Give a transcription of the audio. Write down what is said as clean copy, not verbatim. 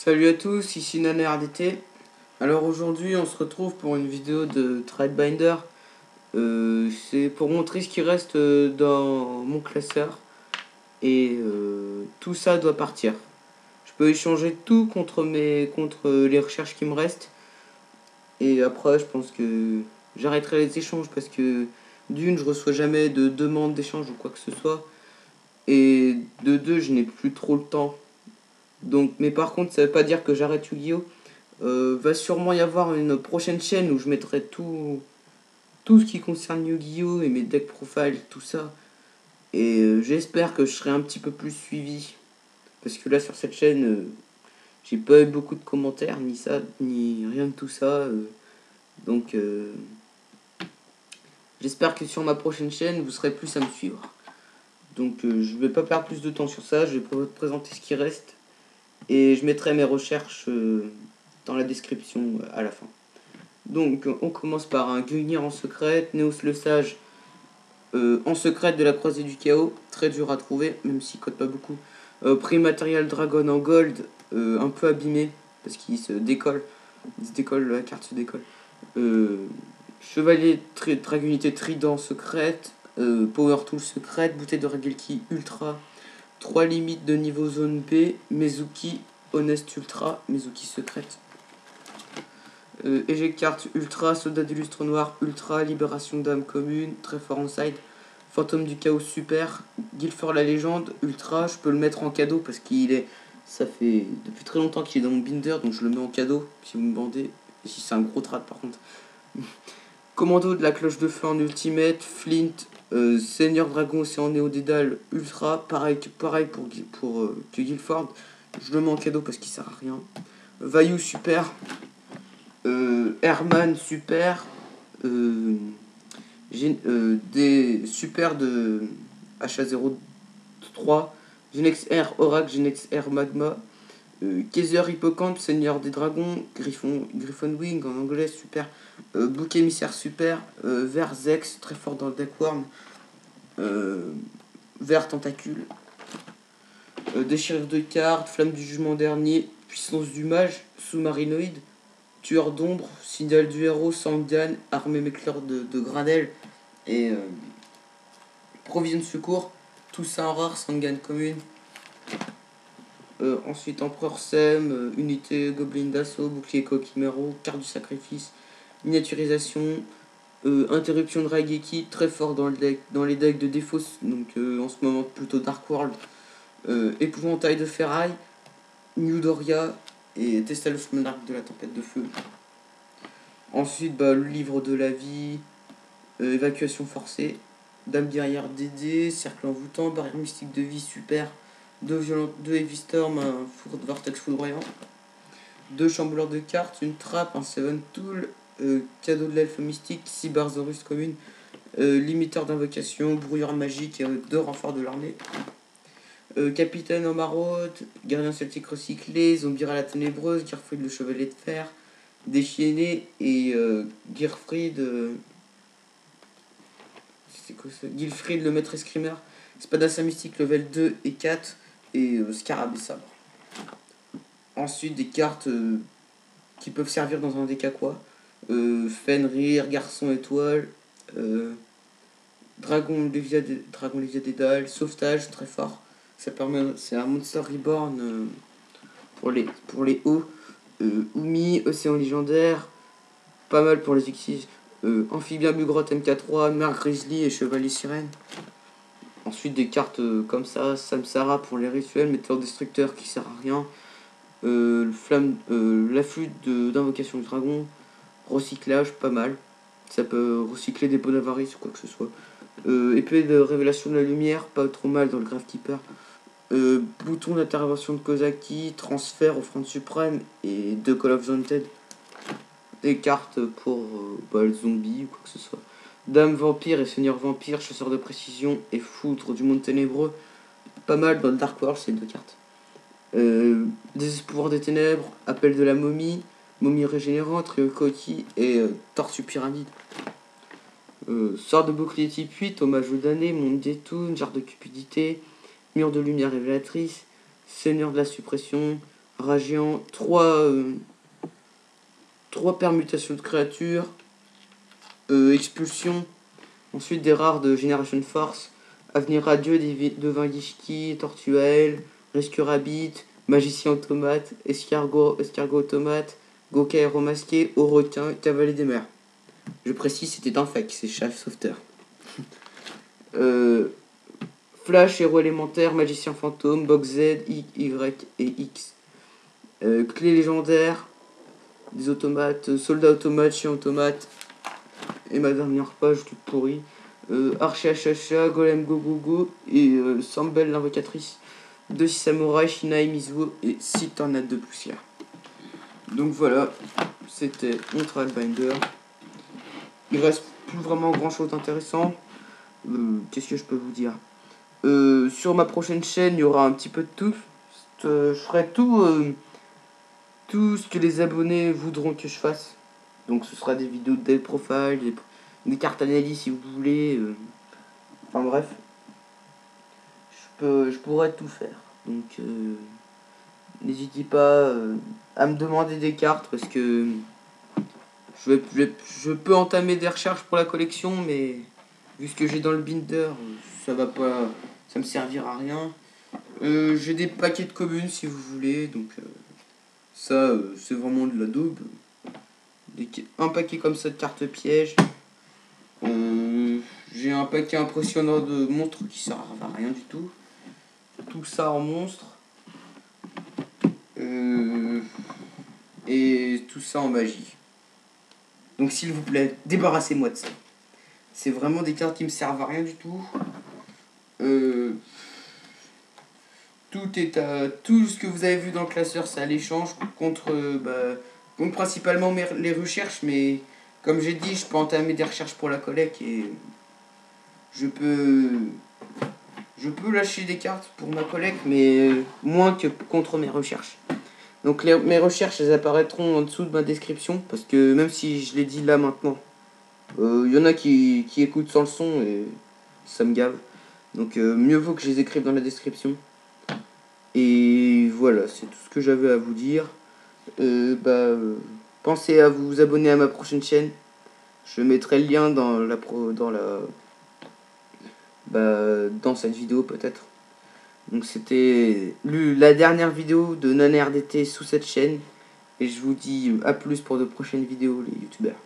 Salut à tous, ici Nana RDT. Alors aujourd'hui on se retrouve pour une vidéo de Threadbinder. C'est pour montrer ce qui reste dans mon classeur. Et tout ça doit partir. Je peux échanger tout contre les recherches qui me restent. Et après je pense que j'arrêterai les échanges parce que d'une je reçois jamais de demande d'échange ou quoi que ce soit. Et de deux je n'ai plus trop le temps. Donc, mais par contre ça veut pas dire que j'arrête Yu-Gi-Oh! Va sûrement y avoir une prochaine chaîne où je mettrai tout ce qui concerne Yu-Gi-Oh! Et mes deck profiles, tout ça. Et j'espère que je serai un petit peu plus suivi. Parce que là sur cette chaîne, j'ai pas eu beaucoup de commentaires, ni ça, ni rien de tout ça. Donc j'espère que sur ma prochaine chaîne, vous serez plus à me suivre. Donc je vais pas perdre plus de temps sur ça, je vais vous présenter ce qui reste. Et je mettrai mes recherches dans la description à la fin. Donc on commence par un Gungnir en secret, Néos le Sage en secret de la croisée du chaos, très dur à trouver, même s'il code pas beaucoup. Primaterial Dragon en gold, un peu abîmé, parce qu'il se décolle, la carte se décolle. Chevalier Dragunité Trident secrète, Power Tool secrète, bouteille de Ragelki ultra, 3 limites de niveau zone B, Mezuki Honest ultra, Mezuki secrète. Éject carte ultra, soldat du lustre noir ultra, libération d'âme commune, très fort en side, fantôme du chaos super, Guilford la légende ultra, je peux le mettre en cadeau parce qu'il est, ça fait depuis très longtemps qu'il est dans mon binder, donc je le mets en cadeau si vous me bandez, et si c'est un gros trad par contre. Commando de la cloche de feu en ultimate, Flint, Seigneur Dragon Océan Néo Dédale ultra, pareil pour que Guilford, je le mets en cadeau parce qu'il sert à rien. Vayu super, Herman super, des super de HA03, Genex R Oracle, Genex R Magma, Kaiser Hippocampe, Seigneur des Dragons, Griffon Wing en anglais super, Bouc émissaire super, Vert Zex, très fort dans le deck Worm, Vert Tentacule, Déchirure de cartes, Flamme du Jugement Dernier, Puissance du Mage, Sous-Marinoïde, Tueur d'ombre, Signal du héros, Sangan, Armée Mécleur de Granel et Provision de secours, tout ça en rare, Sangan commune. Ensuite Empereur Sem, unité Goblin d'assaut, bouclier Kokimero, carte du sacrifice, miniaturisation, interruption de Raigeki, très fort dans les decks de défaut, donc en ce moment plutôt Dark World, épouvantail de ferraille, New Doria et Testalos Monarque de la tempête de feu. Ensuite le livre de la vie, évacuation forcée, Dame guerrière DD, cercle envoûtant, barrière mystique de vie super, 2 Heavy Storm, un Vortex foudroyant, 2 chambouleurs de cartes, une trappe, un Seven Tool, cadeau de l'elfe mystique, 6 Barzorus commune, limiteur d'invocation, brouilleur magique et 2 renforts de l'armée. Capitaine en maraude, gardien celtique recyclé, zombie à la ténébreuse, Gearfried le chevalier de fer, déchaîné et Gearfried c'est quoi ça, Gilfried le maître escrimeur, Spadassa mystique level 2 et 4 et Scarab et sabre. Ensuite des cartes qui peuvent servir dans un deck à quoi, Fenrir, Garçon étoile, Dragon Léviathan, sauvetage très fort. Ça permet, c'est un Monster Reborn pour les hauts. Umi, Océan légendaire, pas mal pour les Xyz. Amphibien Bugrotte MK3, Mer Grizzly et Chevalier Sirène. Ensuite des cartes comme ça, Samsara pour les rituels, Météor Destructeur qui sert à rien, l'afflux d'invocation du dragon, recyclage, pas mal. Ça peut recycler des pots d'avarice ou quoi que ce soit. Épée de révélation de la lumière, pas trop mal dans le Gravekeeper. Bouton d'intervention de Kozaki, transfert offrande suprême et 2 Call of Wanted. Des cartes pour le zombie ou quoi que ce soit. Dame vampire et seigneur vampire, chasseur de précision et foudre du monde ténébreux. Pas mal dans le Dark World ces 2 cartes. Désespoir des ténèbres, appel de la momie, momie régénérante, trio coquille et tortue pyramide. Sort de bouclier type 8, hommage aux damnés, monde des toons, jarre de cupidité, mur de lumière révélatrice, seigneur de la suppression, rat géant, 3 permutations de créatures, expulsion, ensuite des rares de Génération Force, avenir radieux, devin Gishki, Tortuel, Rescue Rabbit, Magicien automate, escargot automate, Goka héros masqué, au requin, cavalier des mers. Je précise, c'était un fake, c'est Chef Sauveteur. Flash, héros élémentaire, magicien fantôme, box Z, Y et X. Clé légendaire, des automates, soldat automate, chien automate. Et ma dernière page toute pourrie. Archer HHA, Golem Go Go Go et Sambel l'invocatrice. 2 samouraïs, Shina et Mizuo et 6 tornades de poussière. Donc voilà, c'était mon Trailbinder. Il reste plus vraiment grand chose d'intéressant. Qu'est-ce que je peux vous dire? Sur ma prochaine chaîne, il y aura un petit peu de tout. Je ferai tout ce que les abonnés voudront que je fasse. Donc ce sera des vidéos de deck profile, des cartes analyse si vous voulez. Enfin bref. Je pourrais tout faire. Donc n'hésitez pas à me demander des cartes parce que je peux entamer des recherches pour la collection, mais vu ce que j'ai dans le binder, ça me servira à rien. J'ai des paquets de communes si vous voulez, donc ça c'est vraiment de la daube. Un paquet comme ça de cartes pièges. J'ai un paquet impressionnant de monstres qui servent à rien du tout. Tout ça en monstres. Et tout ça en magie. Donc s'il vous plaît, débarrassez-moi de ça. C'est vraiment des cartes qui me servent à rien du tout. Tout ce que vous avez vu dans le classeur, c'est à l'échange contre principalement les recherches, mais comme j'ai dit, je peux entamer des recherches pour la collecte et je peux lâcher des cartes pour ma collecte, mais moins que contre mes recherches. Donc mes recherches, elles apparaîtront en dessous de ma description, parce que même si je l'ai dit là maintenant, y en a qui écoutent sans le son et ça me gave. Donc mieux vaut que je les écrive dans la description. Et voilà, c'est tout ce que j'avais à vous dire. Pensez à vous abonner à ma prochaine chaîne. Je mettrai le lien dans cette vidéo peut-être. Donc c'était la dernière vidéo de NaneRDT sous cette chaîne. Et je vous dis à plus pour de prochaines vidéos les youtubeurs.